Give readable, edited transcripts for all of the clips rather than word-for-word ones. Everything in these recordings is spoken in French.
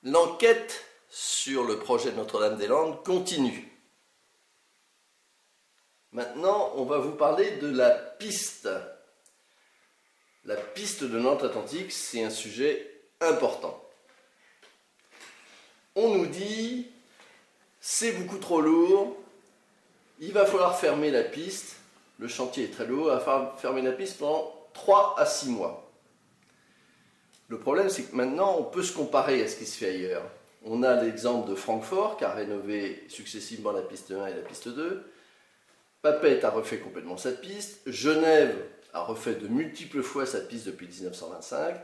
L'enquête sur le projet de Notre-Dame-des-Landes continue. Maintenant, on va vous parler de la piste. La piste de Nantes-Atlantique, c'est un sujet important. On nous dit, c'est beaucoup trop lourd, il va falloir fermer la piste, le chantier est très lourd, il va falloir fermer la piste pendant 3 à 6 mois. Le problème, c'est que maintenant, on peut se comparer à ce qui se fait ailleurs. On a l'exemple de Francfort, qui a rénové successivement la piste 1 et la piste 2. Papeete a refait complètement sa piste. Genève a refait de multiples fois sa piste depuis 1925,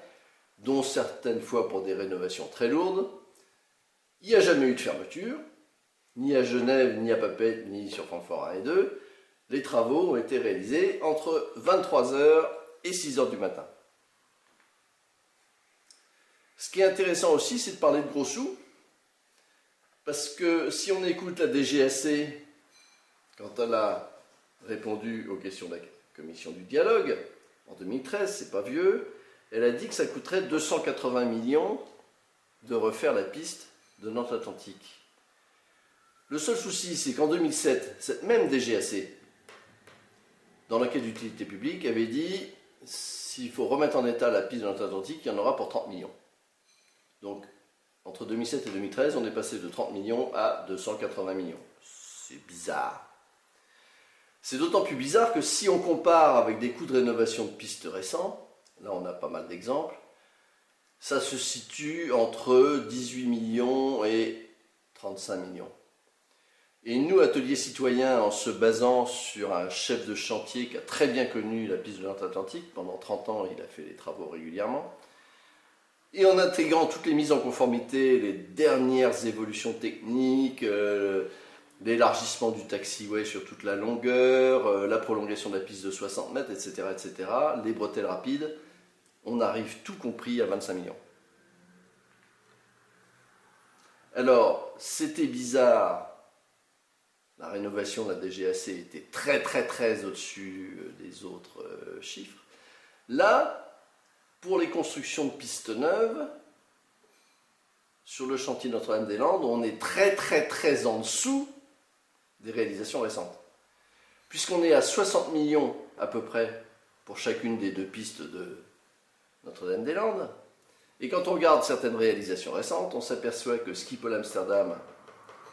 dont certaines fois pour des rénovations très lourdes. Il n'y a jamais eu de fermeture, ni à Genève, ni à Papeete, ni sur Francfort 1 et 2. Les travaux ont été réalisés entre 23 h et 6 h du matin. Ce qui est intéressant aussi, c'est de parler de gros sous, parce que si on écoute la DGAC, quand elle a répondu aux questions de la commission du dialogue, en 2013, c'est pas vieux, elle a dit que ça coûterait 280 millions de refaire la piste de Nantes-Atlantique. Le seul souci, c'est qu'en 2007, cette même DGAC, dans l'enquête d'utilité publique, avait dit s'il faut remettre en état la piste de Nantes-Atlantique, il y en aura pour 30 millions. Donc, entre 2007 et 2013, on est passé de 30 millions à 280 millions. C'est bizarre. C'est d'autant plus bizarre que si on compare avec des coûts de rénovation de pistes récents, là on a pas mal d'exemples, ça se situe entre 18 millions et 35 millions. Et nous, Atelier Citoyen, en se basant sur un chef de chantier qui a très bien connu la piste de Nantes-Atlantique, pendant 30 ans il a fait les travaux régulièrement, et en intégrant toutes les mises en conformité, les dernières évolutions techniques, l'élargissement du taxiway sur toute la longueur, la prolongation de la piste de 60 mètres, etc., etc., les bretelles rapides, on arrive tout compris à 25 millions. Alors, c'était bizarre, la rénovation de la DGAC était très au-dessus des autres chiffres. Là, pour les constructions de pistes neuves, sur le chantier Notre-Dame-des-Landes, on est très en dessous des réalisations récentes. Puisqu'on est à 60 millions à peu près pour chacune des 2 pistes de Notre-Dame-des-Landes. Et quand on regarde certaines réalisations récentes, on s'aperçoit que Schiphol Amsterdam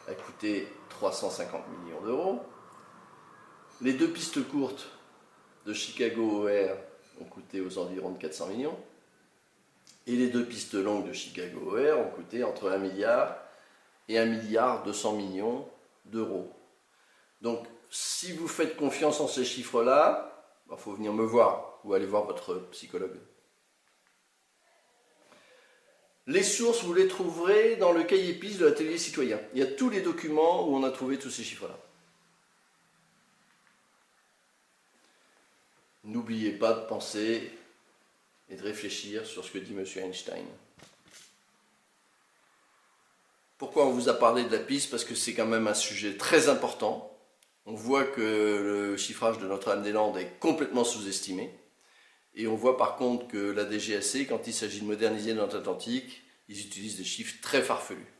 a coûté 350 millions d'euros. Les 2 pistes courtes de Chicago O'Hare ont coûté aux environs de 400 millions. Et les 2 pistes longues de Chicago O'Hare ont coûté entre 1 milliard et 1 milliard 200 millions d'euros. Donc, si vous faites confiance en ces chiffres-là, il faut venir me voir ou aller voir votre psychologue. Les sources, vous les trouverez dans le cahier piste de l'Atelier Citoyen. Il y a tous les documents où on a trouvé tous ces chiffres-là. N'oubliez pas de penser et de réfléchir sur ce que dit M. Einstein. Pourquoi on vous a parlé de la piste? Parce que c'est quand même un sujet très important. On voit que le chiffrage de Notre-Dame-des-Landes est complètement sous-estimé. Et on voit par contre que la DGAC, quand il s'agit de moderniser Nantes-Atlantique, ils utilisent des chiffres très farfelus.